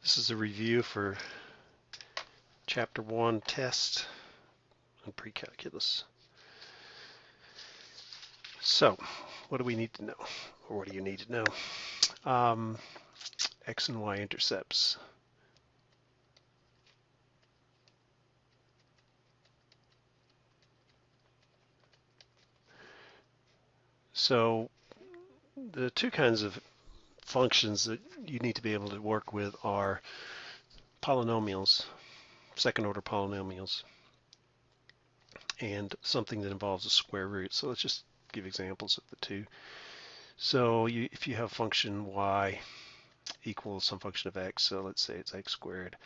This is a review for Chapter 1 test on pre-calculus. So, what do we need to know? Or what do you need to know? X and Y intercepts. So, the two kinds of functions that you need to be able to work with are polynomials, second order polynomials, and something that involves a square root. So let's just give examples of the two. So if you have a function y equals some function of x, so let's say it's x squared.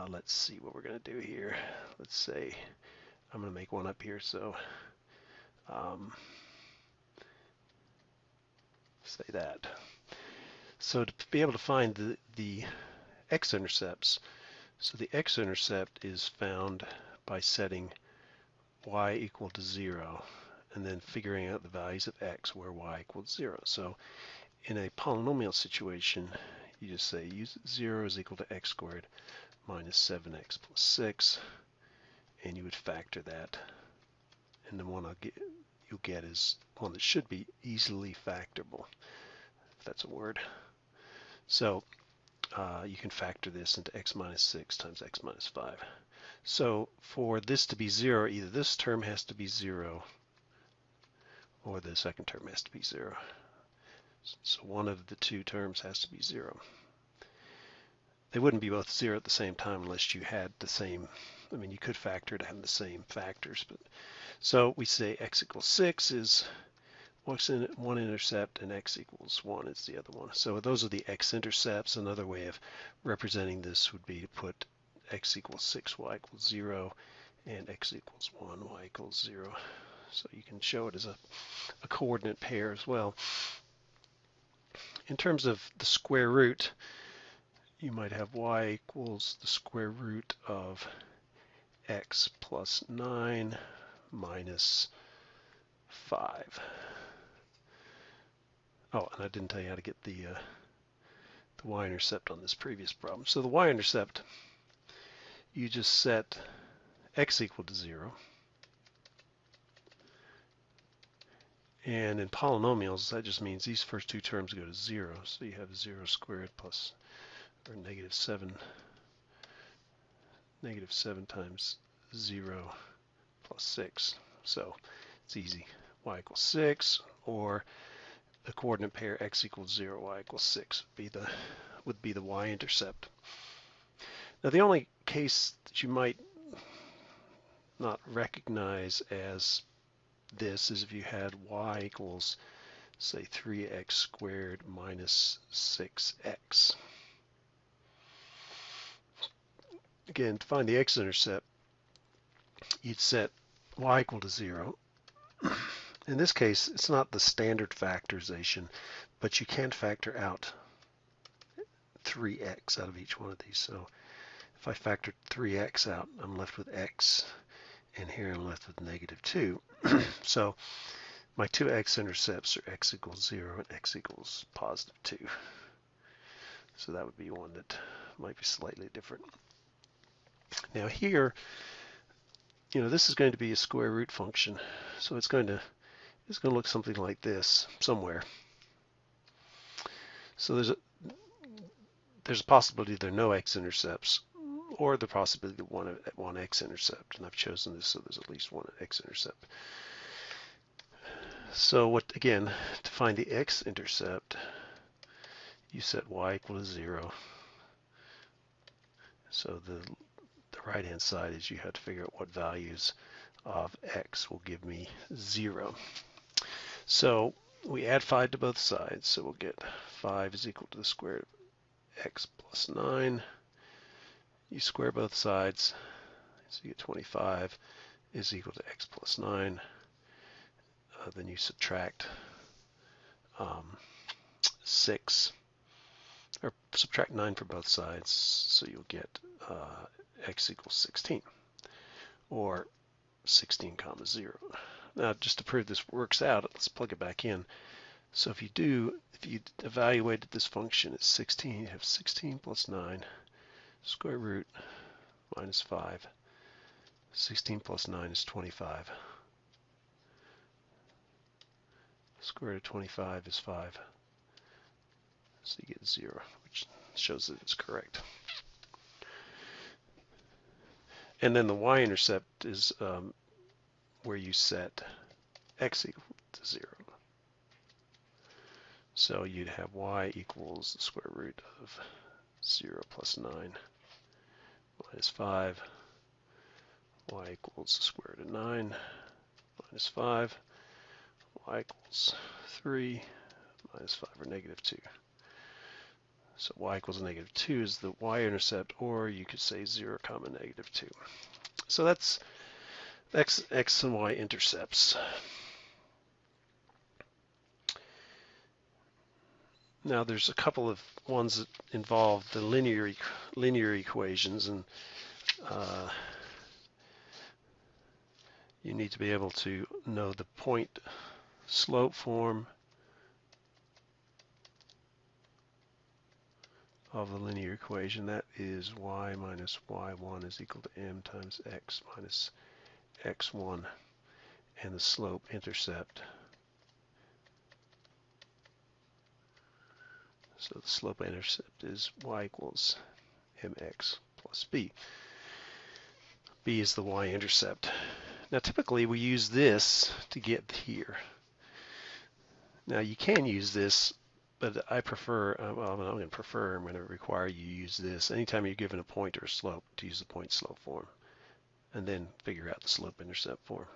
Let's see what we're going to do here. Let's say I'm going to make one up here. So say that. So to be able to find the x-intercepts, so the x-intercept is found by setting y equal to 0 and then figuring out the values of x where y equals 0. So in a polynomial situation, you just say 0 is equal to x squared minus 7x plus 6, and you would factor that, and the one you'll get is one that should be easily factorable, if that's a word. So you can factor this into x minus 6 times x minus 5. So for this to be 0, either this term has to be 0 or the second term has to be 0. So one of the two terms has to be 0. They wouldn't be both 0 at the same time unless you had the same, I mean, you could factor to have the same factors. But so we say x equals 6 is one intercept and x equals 1 is the other one. So those are the x-intercepts. Another way of representing this would be to put x equals 6, y equals 0, and x equals 1, y equals 0. So you can show it as a coordinate pair as well. In terms of the square root, you might have y equals the square root of x plus 9 minus 5. Oh, and I didn't tell you how to get the y-intercept on this previous problem. So the y-intercept, you just set x equal to 0. And in polynomials, that just means these first two terms go to 0. So you have 0 squared plus, or negative 7 times 0 plus 6. So it's easy. Y equals 6, or the coordinate pair x equals 0, y equals 6 would be the y-intercept. Now the only case that you might not recognize as this is if you had y equals, say, 3x squared minus 6x. Again, to find the x-intercept, you'd set y equal to 0. In this case, it's not the standard factorization, but you can factor out 3x out of each one of these. So if I factor 3x out, I'm left with x, and here I'm left with negative 2. So my two x-intercepts are x equals 0 and x equals positive 2. So that would be one that might be slightly different. Now here, this is going to be a square root function. So it's going to look something like this somewhere. So there's a possibility there are no x-intercepts, or the possibility of one x-intercept, and I've chosen this so there's at least one x-intercept. So again, to find the x-intercept, you set y equal to 0. So the right-hand side is you have to figure out what values of x will give me 0. So we add 5 to both sides, so we'll get 5 is equal to the square root of x plus 9. You square both sides, so you get 25 is equal to x plus 9. Then you subtract 6, or subtract 9 from both sides, so you'll get x equals 16, or 16 comma 0. Now, just to prove this works out, let's plug it back in. So if you evaluated this function at 16, you have 16 plus 9 square root minus 5. 16 plus 9 is 25. Square root of 25 is 5. So you get 0, which shows that it's correct. And then the y-intercept is where you set x equal to 0. So you'd have y equals the square root of 0 plus 9 minus 5. Y equals the square root of 9 minus 5. Y equals 3 minus 5, or negative 2. So y equals negative 2 is the y-intercept, or you could say 0 comma negative 2. So that's x and y intercepts. Now there's a couple of ones that involve the linear equations, and you need to be able to know the point slope form of the linear equation. That is y minus y1 is equal to m times x minus x1, and the slope intercept. So the slope intercept is y equals mx plus b. B is the y-intercept. Now typically we use this to get here. Now you can use this, but I prefer, well, I'm going to require you use this anytime you're given a point or a slope, to use the point slope form, and then figure out the slope intercept form.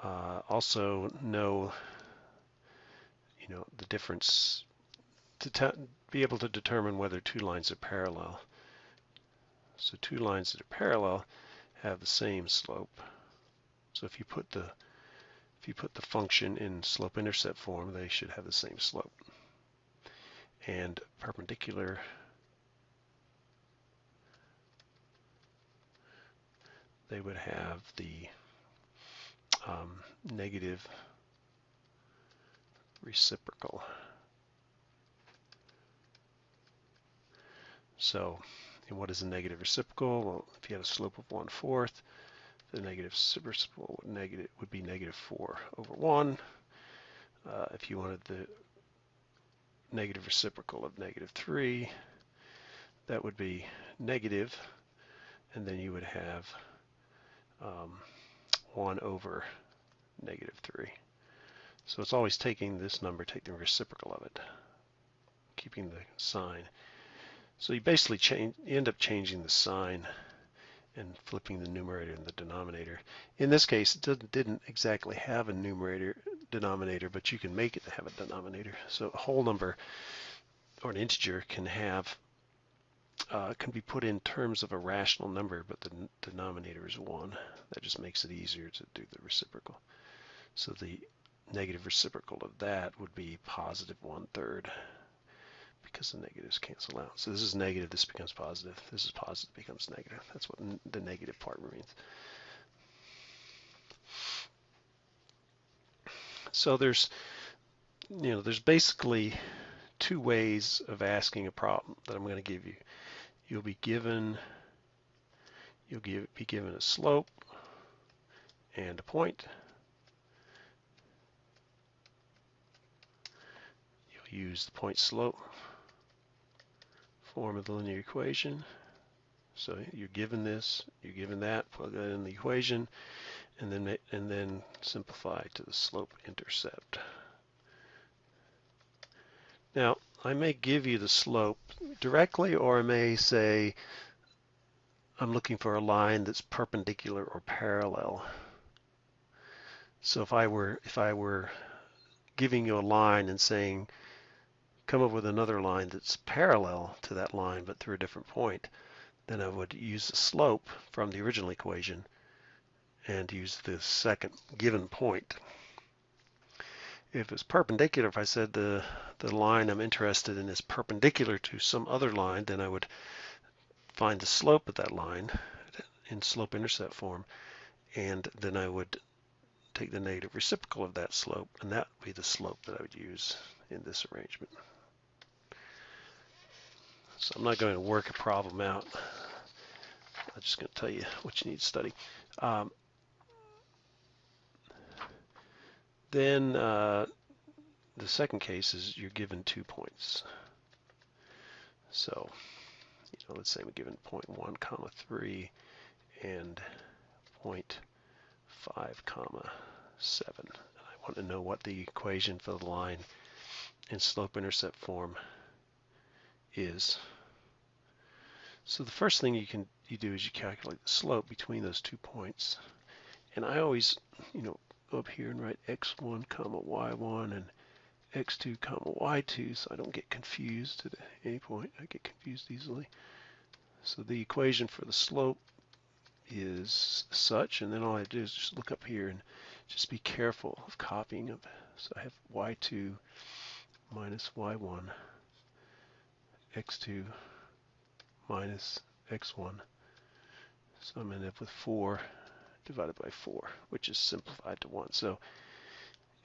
Also know, the difference to be able to determine whether two lines are parallel. So two lines that are parallel have the same slope. So if you put the function in slope-intercept form, they should have the same slope. And perpendicular, they would have the negative reciprocal. So, and what is a negative reciprocal? Well, if you had a slope of 1/4, the negative reciprocal would be negative 4 over 1. If you wanted the negative reciprocal of negative 3, that would be negative, and then you would have 1 over negative 3. So it's always taking this number, taking the reciprocal of it, keeping the sign. So you basically you end up changing the sign and flipping the numerator and the denominator. In this case, it didn't exactly have a numerator denominator, but you can make it to have a denominator. So a whole number or an integer can be put in terms of a rational number, but the denominator is 1. That just makes it easier to do the reciprocal. So the negative reciprocal of that would be positive 1/3, because the negatives cancel out. So this is negative, this becomes positive. This is positive, becomes negative. That's what the negative part means. So there's basically two ways of asking a problem that I'm going to give you. You'll be given a slope and a point. You'll use the point slope form of the linear equation. So you're given this, you're given that, plug that in the equation, and then simplify to the slope intercept. Now, I may give you the slope directly, or I may say I'm looking for a line that's perpendicular or parallel. So if I were giving you a line and saying come up with another line that's parallel to that line but through a different point, then I would use the slope from the original equation and use the second given point. If it's perpendicular, if I said the line I'm interested in is perpendicular to some other line, then I would find the slope of that line in slope-intercept form, and then I would take the negative reciprocal of that slope, and that would be the slope that I would use in this arrangement. So I'm not going to work a problem out. I'm just going to tell you what you need to study. Then the second case is you're given 2 points. So, let's say we're given 0.1, comma 3 and 0.5, comma 7. And I want to know what the equation for the line in slope-intercept form is. So the first thing you do is you calculate the slope between those 2 points. And I always, go up here and write x1, comma y1 and x2, comma y2, so I don't get confused at any point. I get confused easily. So the equation for the slope is such, and then all I do is just look up here and just be careful of copying them. So I have y2 minus y1, x2 minus x1. So I'm going to end up with 4 divided by 4, which is simplified to 1. So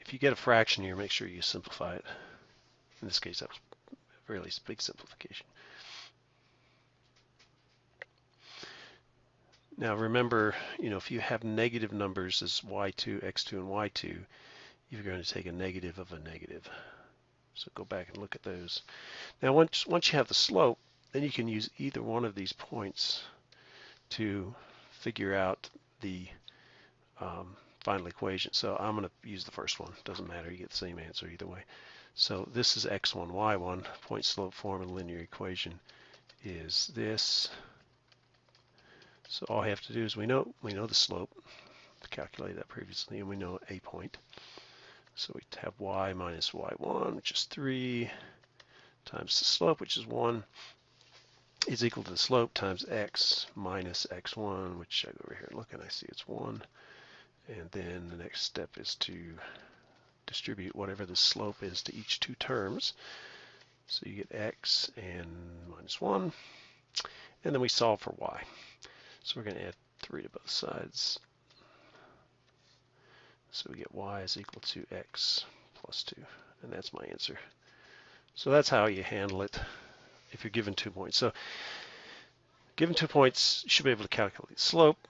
if you get a fraction here, make sure you simplify it. In this case, that was a really big simplification. Now remember, if you have negative numbers as y2, x2, and y2, you're going to take a negative of a negative. So go back and look at those. Now once you have the slope, then you can use either one of these points to figure out the final equation. So I'm going to use the first one. Doesn't matter, you get the same answer either way. So this is x1, y1, point slope form of the linear equation is this. So all I have to do is we know the slope, calculated that previously, and we know a point. So we have y minus y1, which is 3, times the slope, which is 1, is equal to the slope times x minus x1, which I go over here and look and I see it's 1. And then the next step is to distribute whatever the slope is to each 2 terms. So you get x and minus 1, and then we solve for y. So we're going to add 3 to both sides. So we get y is equal to x plus 2, and that's my answer. So that's how you handle it if you're given 2 points. So given 2 points, you should be able to calculate the slope,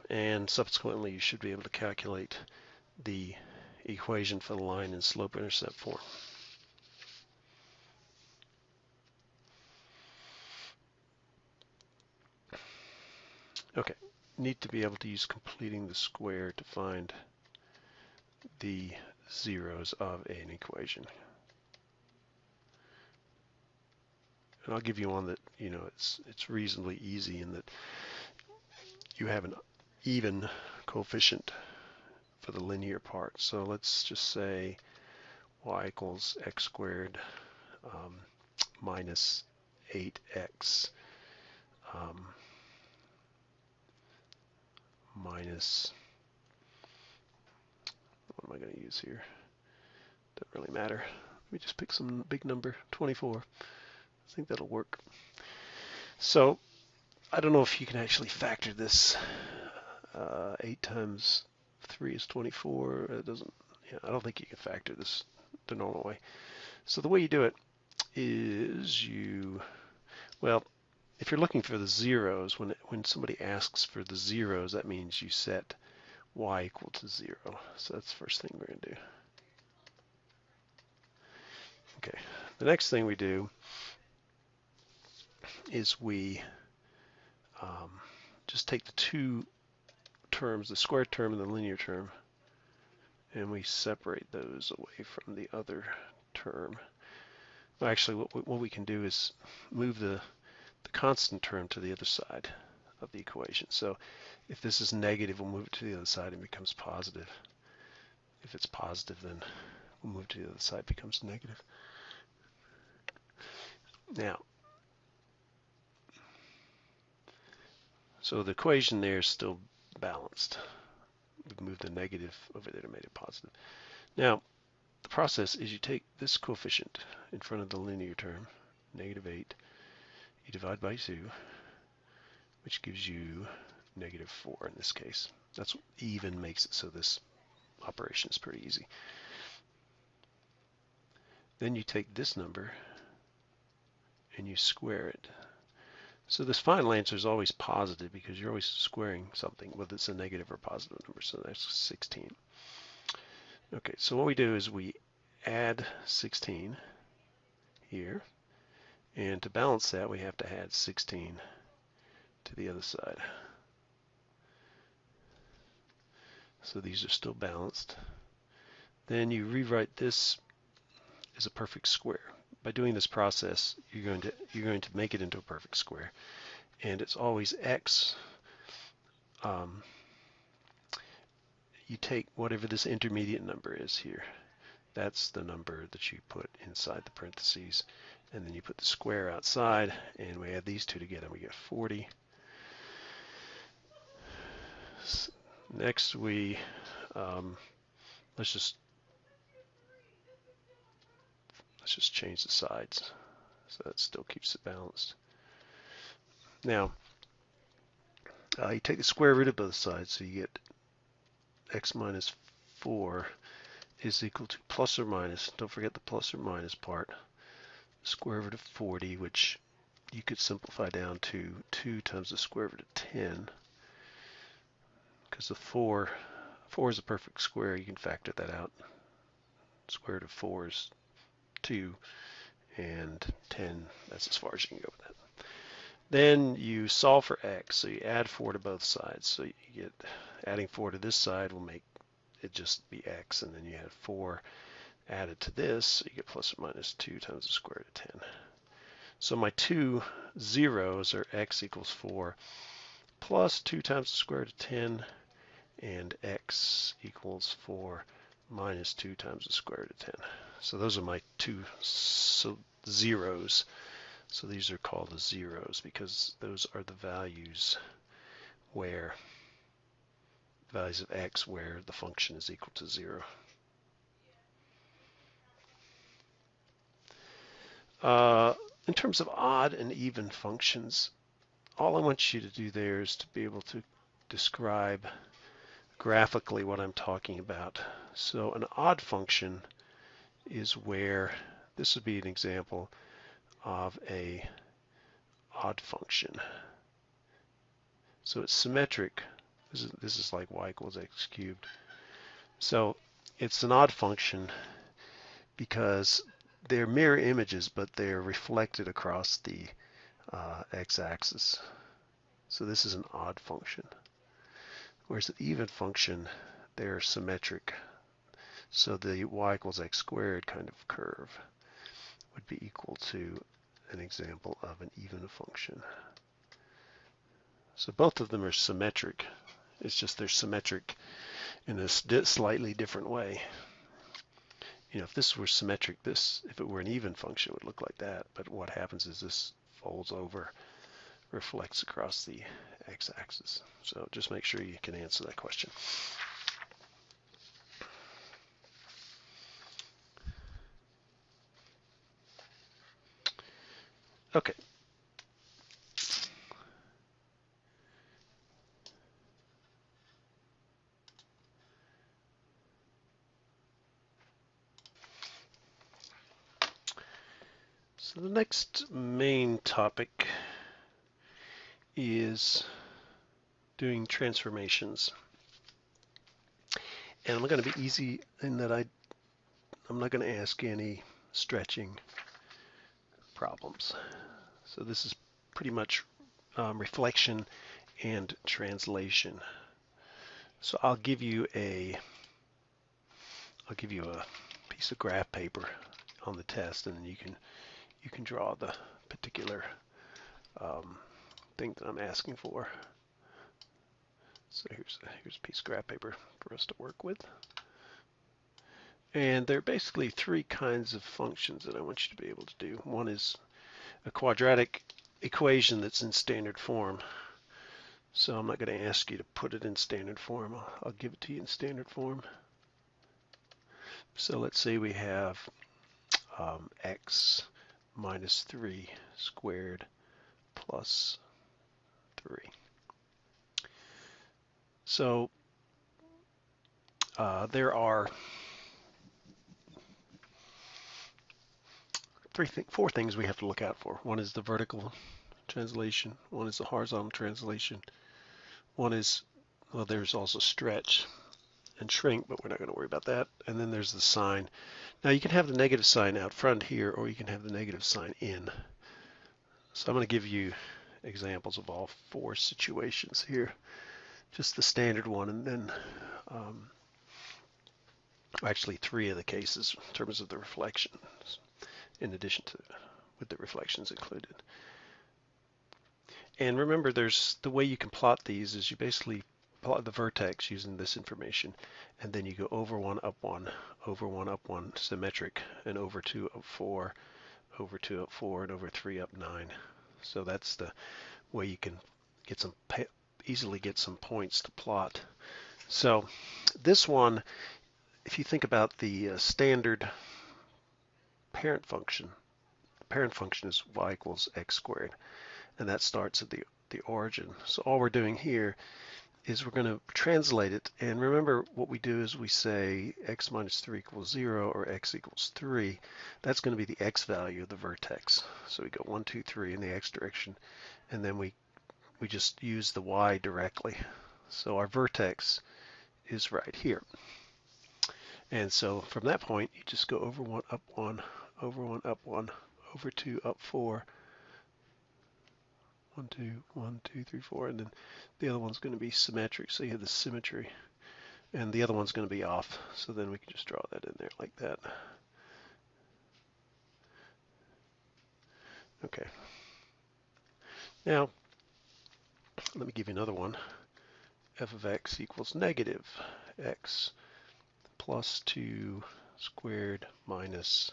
and subsequently you should be able to calculate the equation for the line in slope-intercept form. Okay, need to be able to use completing the square to find the zeros of an equation. And I'll give you one that, it's reasonably easy in that you have an even coefficient for the linear part. So let's just say y equals x squared minus 8x minus, what am I going to use here? Doesn't really matter. Let me just pick some big number, 24. I think that'll work. So I don't know if you can actually factor this. 8 times 3 is 24. It doesn't. I don't think you can factor this the normal way. So the way you do it is if you're looking for the zeros, when somebody asks for the zeros, that means you set y equal to 0. So that's the first thing we're going to do. Okay. The next thing we do is we just take the 2 terms, the square term and the linear term, and we separate those away from the other term. Well, actually, what we can do is move the constant term to the other side of the equation. So if this is negative, we'll move it to the other side and it becomes positive. If it's positive, then we'll move to the other side, it becomes negative. Now, so the equation there is still balanced. We've moved the negative over there to make it positive. Now, the process is you take this coefficient in front of the linear term, negative 8, you divide by 2, which gives you negative 4 in this case. That's what even makes it so this operation is pretty easy. Then you take this number and you square it. So this final answer is always positive because you're always squaring something, whether it's a negative or positive number. So that's 16. Okay, so what we do is we add 16 here, and to balance that we have to add 16 to the other side. So these are still balanced. Then you rewrite this as a perfect square. By doing this process, you're going to make it into a perfect square, and it's always x. You take whatever this intermediate number is here. That's the number that you put inside the parentheses, and then you put the square outside, and we add these two together, we get 40. Next, we let's just change the sides so that still keeps it balanced. Now, you take the square root of both sides, so you get x minus 4 is equal to plus or minus, don't forget the plus or minus part, square root of 40, which you could simplify down to 2 times the square root of 10, because the 4 is a perfect square, you can factor that out. Square root of 4 is 2, and 10, that's as far as you can go with that. Then you solve for x, so you add 4 to both sides. So you get, adding 4 to this side will make it just be x, and then you add 4 added to this, so you get plus or minus 2 times the square root of 10. So my two zeros are x equals 4 plus 2 times the square root of 10, and x equals 4 minus 2 times the square root of 10. So those are my two zeros. So these are called the zeros because those are the values where values of x where the function is equal to 0. In terms of odd and even functions, all I want you to do there is to be able to describe graphically what I'm talking about. So an odd function is where, this would be an example of a odd function. So it's symmetric. This is like y equals x cubed. So it's an odd function because they're mirror images, but they're reflected across the x-axis. So this is an odd function. Whereas an even function, they're symmetric. So the y equals x squared kind of curve would be equal to an example of an even function. So both of them are symmetric. It's just they're symmetric in a slightly different way. You know, if this were symmetric, if it were an even function, it would look like that. But what happens is this folds over, reflects across the x-axis. So just make sure you can answer that question. Okay. So the next main topic is doing transformations. And I'm going to be easy in that I'm not going to ask any stretching problems. So this is pretty much reflection and translation. So I'll give you a piece of graph paper on the test, and you can draw the particular thing that I'm asking for. So here's a piece of graph paper for us to work with. And there are basically three kinds of functions that I want you to be able to do. One is a quadratic equation that's in standard form. So I'm not going to ask you to put it in standard form. I'll give it to you in standard form. So let's say we have x minus 3 squared plus 3. So there are four things we have to look out for. One is the vertical translation. One is the horizontal translation. One is, well, there's also stretch and shrink, but we're not going to worry about that. And then there's the sign. Now you can have the negative sign out front here, or you can have the negative sign in. So I'm going to give you examples of all four situations here. Just the standard one, and then actually three of the cases in terms of the reflections, in addition to with the reflections included. And remember, there's the way you can plot these is you basically plot the vertex using this information, and then you go over 1, up 1, over 1, up 1, symmetric, and over 2, up 4, over 2, up 4, and over 3, up 9. So that's the way you can get some easily get some points to plot. So this one, if you think about the standard parent function, the parent function is y equals x squared, and that starts at the origin. So all we're doing here is we're going to translate it, and remember what we do is we say x minus 3 equals 0 or x equals 3. That's going to be the x value of the vertex. So we go 1, 2, 3 in the x direction, and then we just use the y directly. So our vertex is right here. And so from that point, you just go over 1, up 1, over 1, up 1, over 2, up 4, 1, 2, 1, 2, 3, 4, and then the other one's going to be symmetric, so you have the symmetry, and the other one's going to be off, so then we can just draw that in there like that. Okay. Now, let me give you another one. F of x equals negative x plus 2 squared minus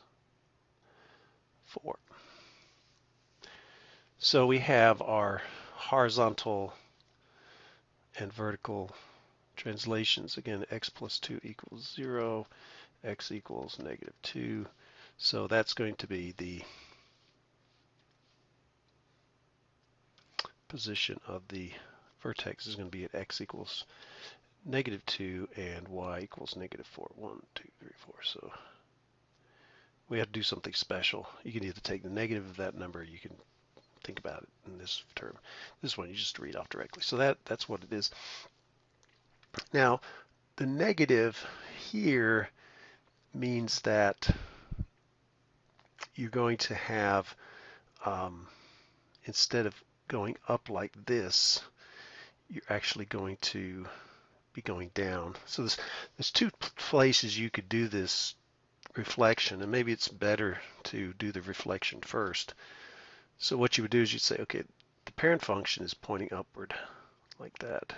4. So we have our horizontal and vertical translations. Again, x plus 2 equals 0, x equals negative 2. So that's going to be the position of the vertex is going to be at x equals negative 2 and y equals negative 4. 1, 2, 3, 4. So we have to do something special. You can either take the negative of that number, you can think about it in this term. This one you just read off directly. So that's what it is. Now, the negative here means that you're going to have, instead of going up like this, you're actually going to be going down. So there's two places you could do this reflection, and maybe it's better to do the reflection first. So what you would do is you'd say, okay, the parent function is pointing upward like that.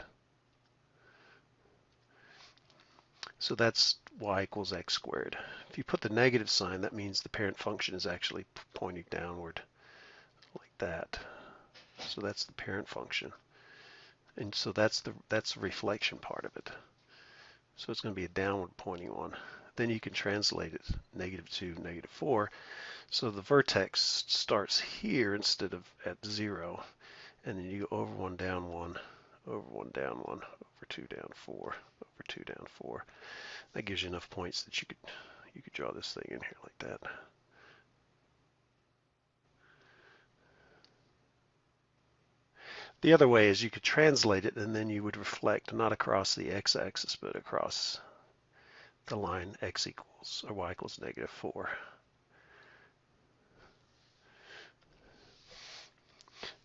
So that's y equals x squared. If you put the negative sign, that means the parent function is actually pointing downward like that. So that's the parent function. And so that's the reflection part of it. So it's going to be a downward pointing one. Then you can translate it negative 2, negative 4. So the vertex starts here instead of at 0. And then you go over 1, down 1, over 1, down 1, over 2, down 4, over 2, down 4. That gives you enough points that you could draw this thing in here like that. The other way is you could translate it, and then you would reflect not across the x-axis, but across the line x equals, or y equals negative 4.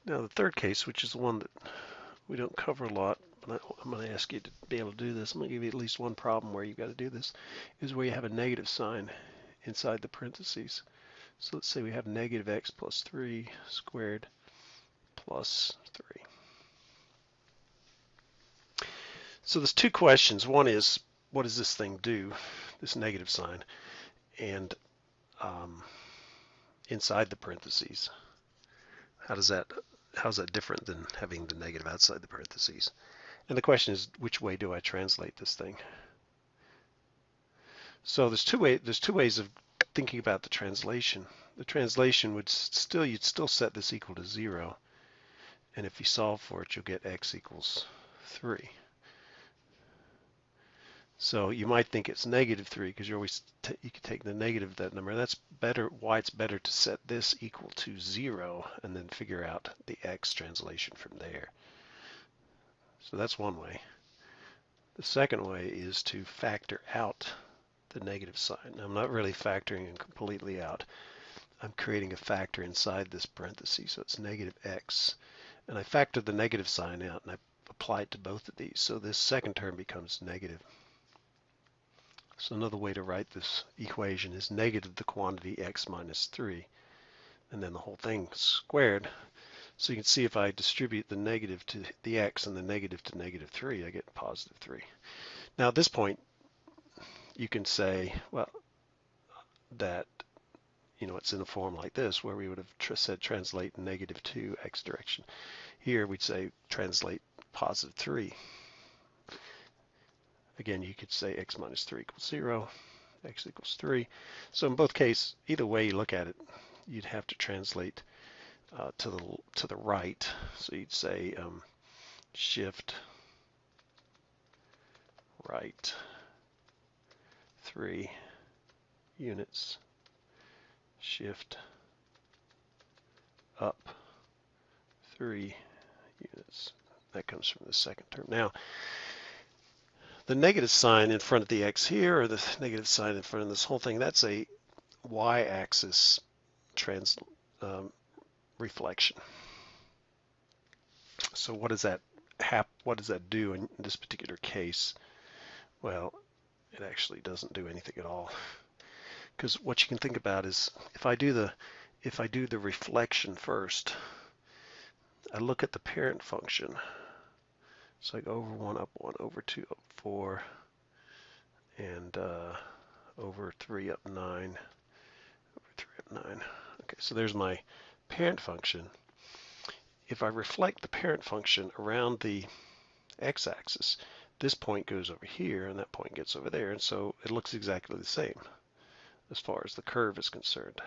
Now the third case, which is the one that we don't cover a lot, but I'm going to ask you to be able to do this. I'm going to give you at least one problem where you've got to do this, is where you have a negative sign inside the parentheses. So let's say we have negative x plus 3 squared plus 3. So there's two questions. One is, what does this thing do, this negative sign, and inside the parentheses? How's that different than having the negative outside the parentheses? And the question is, which way do I translate this thing? So there's two ways of thinking about the translation. The translation would you'd still set this equal to 0, and if you solve for it, you'll get x equals 3. So you might think it's -3 because you can take the negative of that number. That's better. Why it's better to set this equal to 0 and then figure out the x translation from there. So that's one way. The second way is to factor out the negative sign. Now, I'm not really factoring it completely out. I'm creating a factor inside this parenthesis, so it's -x. And I factor the negative sign out and I apply it to both of these. So this second term becomes negative. So another way to write this equation is negative the quantity x minus 3, and then the whole thing squared. So you can see if I distribute the negative to the x and the negative to -3, I get +3. Now at this point, you can say, well, that it's in a form like this where we would have said translate -2 x direction. Here we'd say translate +3. Again, you could say x minus 3 equals 0, x equals 3. So in both cases, either way you look at it, you'd have to translate to the right. So you'd say shift right 3 units, shift up 3 units. That comes from the second term. Now, the negative sign in front of the x here, or the negative sign in front of this whole thing, that's a y-axis reflection. So what does that do in this particular case? Well, it actually doesn't do anything at all. Because what you can think about is if I do the reflection first, I look at the parent function. So I go over 1 up 1, over 2 up 4, and over 3 up 9, over 3 up 9. Okay, so there's my parent function. If I reflect the parent function around the x-axis, this point goes over here and that point gets over there, and so it looks exactly the same as far as the curve is concerned.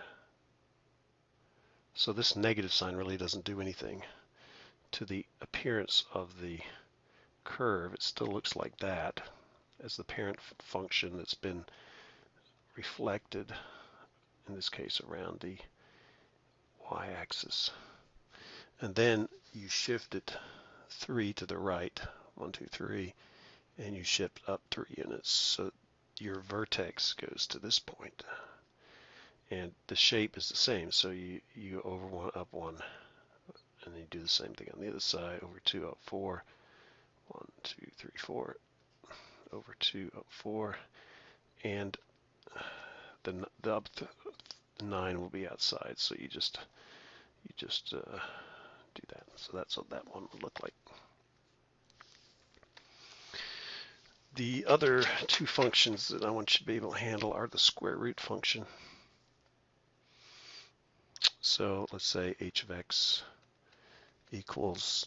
So this negative sign really doesn't do anything to the appearance of the curve. It still looks like that as the parent function that's been reflected, in this case around the y-axis. And then you shift it 3 to the right, 1, 2, 3, and you shift up 3 units. So your vertex goes to this point. And the shape is the same. So you over 1, up 1, and then you do the same thing on the other side, over 2, up 4, 1, 2, 3, 4, over 2, up 4, and the 9 will be outside. So you just do that. So that's what that one would look like. The other two functions that I want you to be able to handle are the square root function. So let's say h of x equals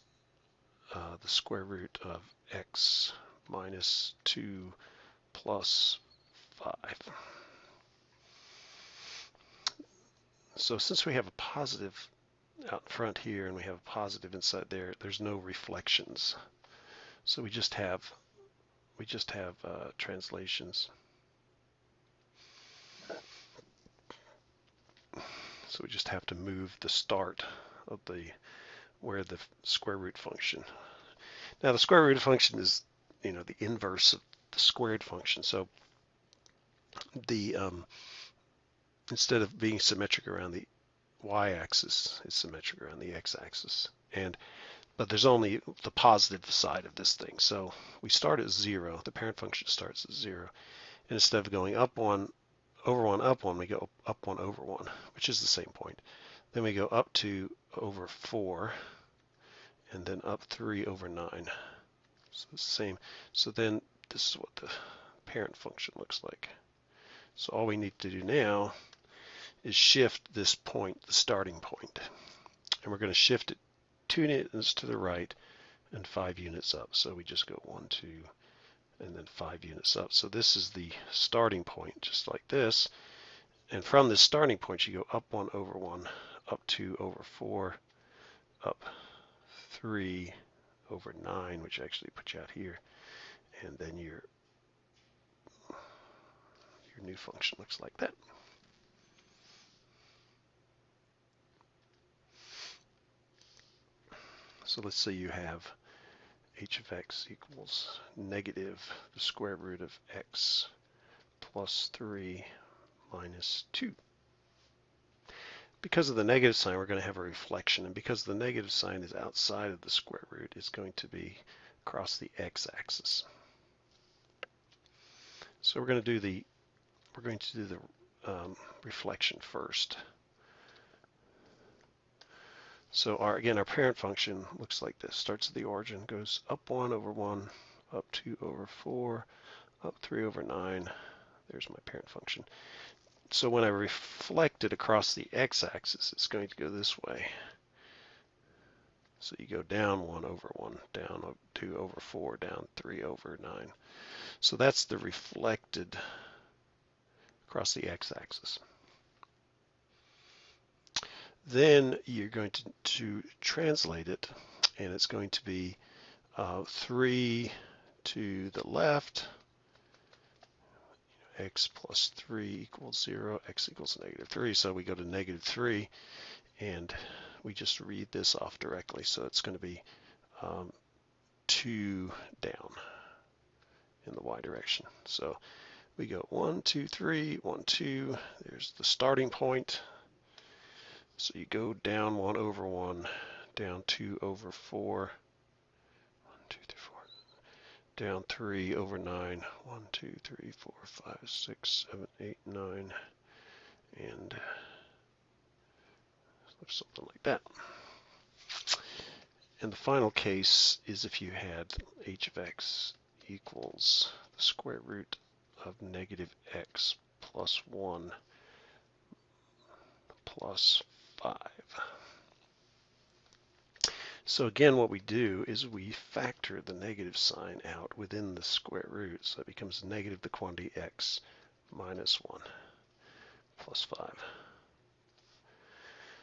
the square root of x minus 2 plus 5. So since we have a positive out in front here and we have a positive inside there, there's no reflections. So we just have translations. So we just have to move the start of where the square root function. Now the square root function is, the inverse of the squared function. So the instead of being symmetric around the y-axis, it's symmetric around the x-axis. But there's only the positive side of this thing. So we start at 0. The parent function starts at 0. And instead of going up 1, over 1, up 1, we go up 1, over 1, which is the same point. Then we go up 2, over 4, and then up 3, over 9. So it's the same. So then this is what the parent function looks like. So all we need to do now is shift this point, the starting point. And we're going to shift it 2 units to the right and 5 units up. So we just go 1, 2, and then 5 units up. So this is the starting point, just like this. And from this starting point, you go up 1, over 1, up 2, over 4, up 3, over 9, which actually puts you out here. And then you're your new function looks like that. So let's say you have h of x equals negative the square root of x plus 3 minus 2. Because of the negative sign, we're going to have a reflection, and because the negative sign is outside of the square root, it's going to be across the x-axis. So we're going to do the reflection first. So again, our parent function looks like this. Starts at the origin, goes up 1 over 1, up 2 over 4, up 3 over 9. There's my parent function. So when I reflect it across the x-axis, it's going to go this way. So you go down 1 over 1, down 2 over 4, down 3 over 9. So that's the reflected across the x-axis. Then you're going to translate it, and it's going to be 3 to the left, x plus 3 equals 0, x equals negative 3. So we go to negative 3, and we just read this off directly. So it's going to be 2 down in the y direction. So we go 1, 2, 3, 1, 2. There's the starting point. So you go down 1 over 1, down 2 over 4, 1, 2, 3, 4, down 3 over 9, 1, 2, 3, 4, 5, 6, 7, 8, 9, and something like that. And the final case is if you had h of x equals the square root of negative x plus 1 plus 5. So again, what we do is we factor the negative sign out within the square root, so it becomes negative the quantity x minus 1 plus 5.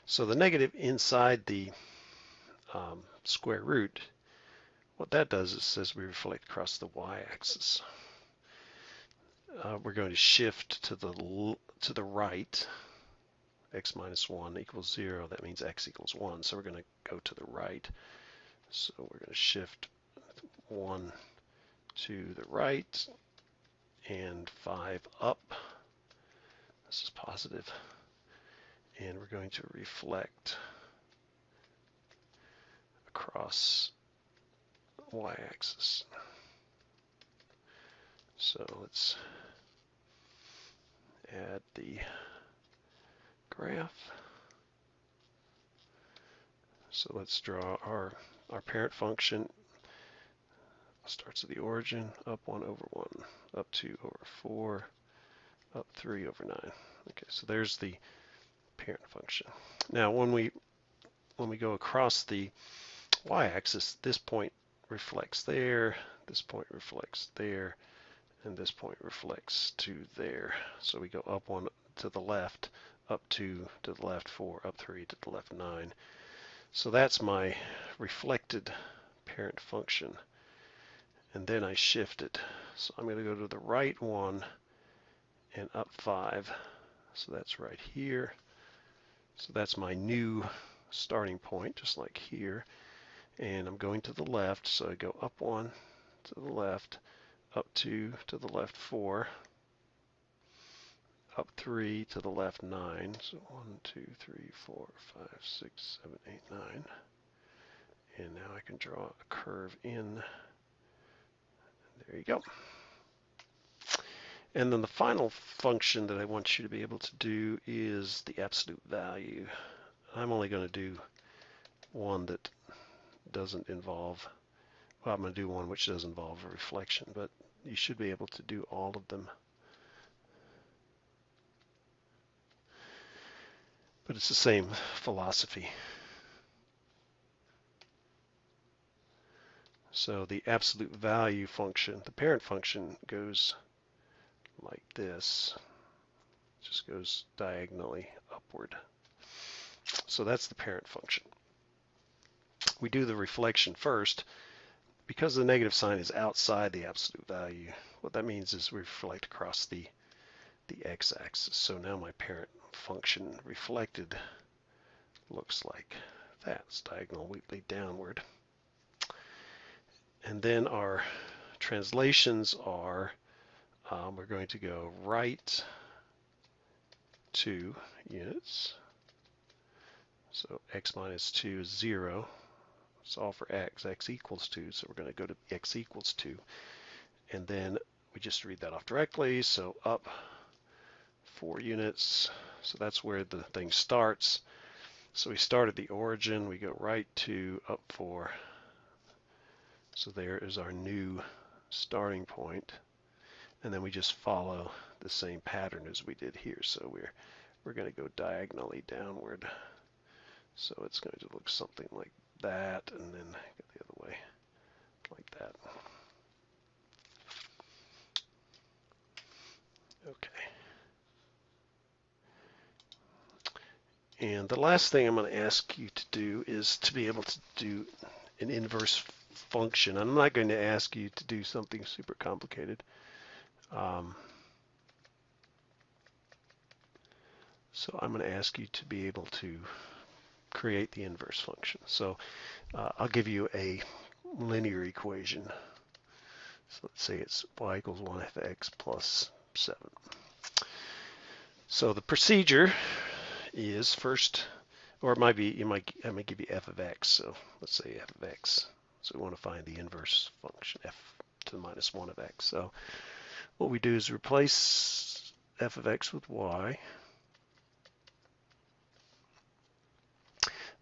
So the negative inside the square root, what that does is says we reflect across the y-axis. We're going to shift to the right. X minus 1 equals 0. That means x equals 1. So we're going to go to the right. So we're going to shift 1 to the right and 5 up. This is positive. And we're going to reflect across the y-axis. So let's add the graph. So let's draw our parent function. Starts at the origin, up 1 over 1, up 2 over 4, up 3 over 9. Okay, so there's the parent function. Now when we go across the y-axis, this point reflects there, this point reflects there, and this point reflects to there. So we go up 1 to the left, up 2 to the left, 4, up 3 to the left, 9. So that's my reflected parent function. And then I shift it. So I'm going to go to the right 1 and up 5. So that's right here. So that's my new starting point, just like here. And I'm going to the left, so I go up 1 to the left, up 2 to the left, 4, up 3 to the left, 9. So 1, 2, 3, 4, 5, 6, 7, 8, 9. And now I can draw a curve in. There you go. And then the final function that I want you to be able to do is the absolute value. I'm only going to do one that doesn't involve, well, I'm going to do one which does involve a reflection, but you should be able to do all of them. But it's the same philosophy. So the absolute value function, the parent function, goes like this. Just goes diagonally upward. So that's the parent function. We do the reflection first. Because the negative sign is outside the absolute value, what that means is we reflect across the the x-axis. So now my parent function reflected looks like that. It's diagonally downward. And then our translations are, we're going to go right 2 units. So x minus 2 is 0. Solve for x equals 2. So we're going to go to x equals 2. And then we just read that off directly. So up 4 units. So that's where the thing starts. So we start at the origin. We go right to up 4. So there is our new starting point. And then we just follow the same pattern as we did here. So we're going to go diagonally downward. So it's going to look something like that, and then go the other way like that. Okay. And the last thing I'm going to ask you to do is to be able to do an inverse function. I'm not going to ask you to do something super complicated. So I'm going to ask you to be able to create the inverse function. So I'll give you a linear equation. So let's say it's y equals 1/2 x plus 7. So the procedure is first, or it might be, I might give you f of x. So let's say f of x. So we want to find the inverse function, f to the minus 1 of x. So what we do is replace f of x with y.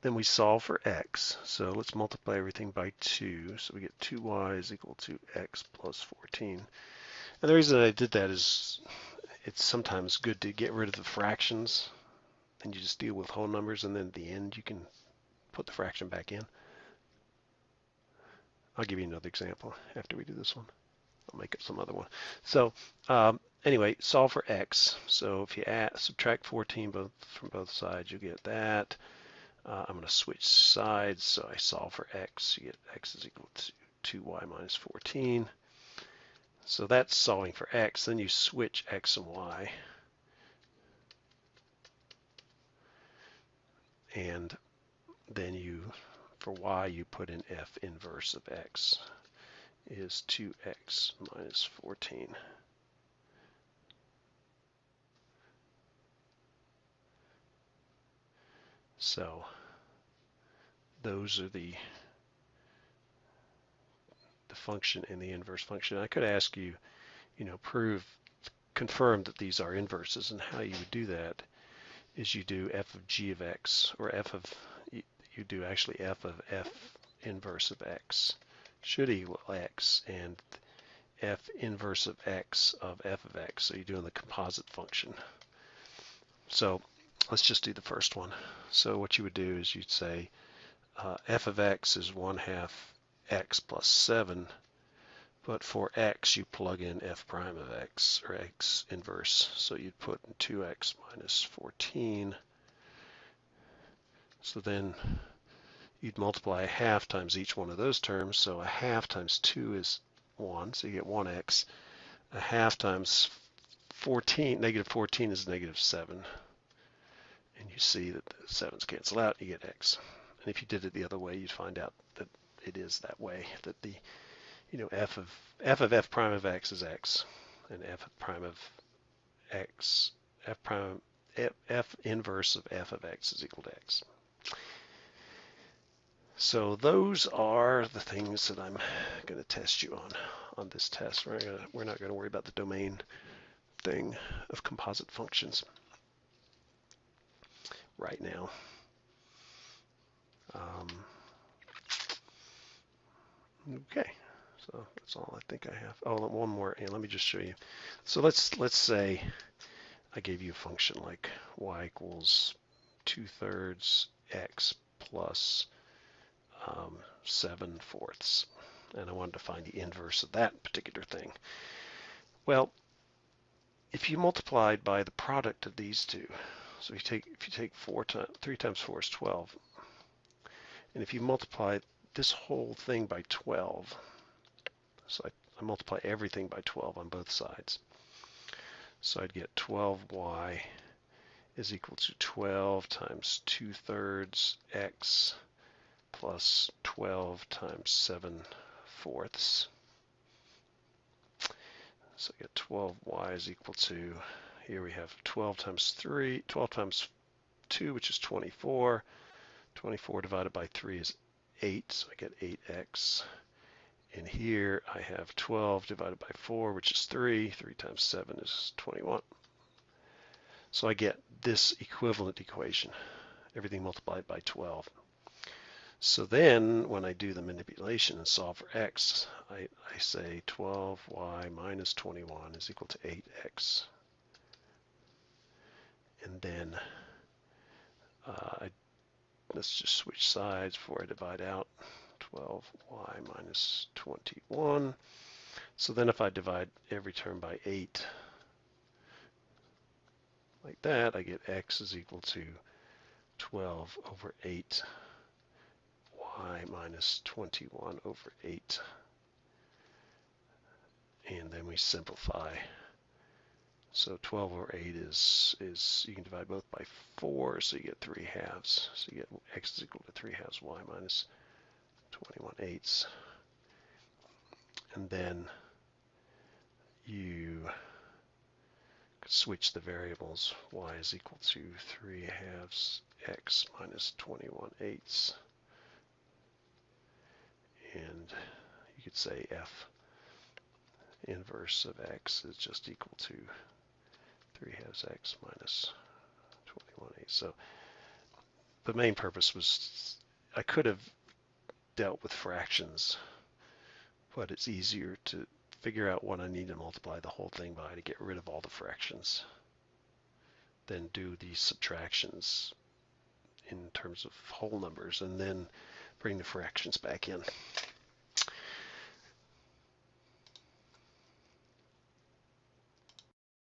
Then we solve for x. So let's multiply everything by 2. So we get 2y is equal to x plus 14. And the reason I did that is it's sometimes good to get rid of the fractions. And you just deal with whole numbers, and then at the end you can put the fraction back in. I'll give you another example after we do this one. I'll make up some other one. So anyway, solve for x. So if you subtract 14 from both sides, you get that. I'm going to switch sides, so I solve for x. You get x is equal to 2y minus 14. So that's solving for x. Then you switch x and y. And then for y, you put in f inverse of x is 2x minus 14. So those are the function and the inverse function. I could ask you, confirm that these are inverses, and how you would do that is you do f of g of x, or you do actually f of f inverse of x should equal x, and f inverse of x of f of x. So you're doing the composite function. So let's just do the first one. So what you would do is you'd say f of x is 1/2 x plus 7, but for x you plug in f prime of x, or x inverse. So you'd put in 2x minus 14. So then you'd multiply 1/2 times each one of those terms. So 1/2 times 2 is 1, so you get 1x. 1/2 times 14, negative 14 is negative 7. And you see that the 7's cancel out, you get x. And if you did it the other way, you'd find out that it is that way, that the f of f prime of x is x, and f prime of x, f inverse of f of x is equal to x. So those are the things that I'm going to test you on this test. We're not going to worry about the domain thing of composite functions right now. Okay, so that's all I think I have. Oh, one more, and let me just show you. So let's say I gave you a function like y equals 2/3 x plus 7/4, and I wanted to find the inverse of that particular thing. Well, if you multiplied by the product of these two, so if you take 3 times 4 is 12, and if you multiply this whole thing by 12, so I multiply everything by 12 on both sides. So I'd get 12y is equal to 12 times 2/3 x plus 12 times 7/4. So I get 12y is equal to, here we have 12 times 2, which is 24. 24 divided by 3 is 8, so I get 8x. And here I have 12 divided by 4, which is 3. 3 times 7 is 21. So I get this equivalent equation, everything multiplied by 12. So then when I do the manipulation and solve for x, I say 12y minus 21 is equal to 8x. And then let's just switch sides before I divide out. 12y minus 21. So then if I divide every term by 8, like that, I get x is equal to 12 over 8 y minus 21 over 8. And then we simplify. So 12 over 8 is you can divide both by 4, so you get 3/2. So you get x is equal to 3/2 y minus 21/8. And then you switch the variables. Y is equal to 3/2 x minus 21/8. And you could say f inverse of x is just equal to 3/2 x minus 21/8. So the main purpose was, I could have dealt with fractions, but it's easier to figure out what I need to multiply the whole thing by to get rid of all the fractions than do these subtractions in terms of whole numbers and then bring the fractions back in.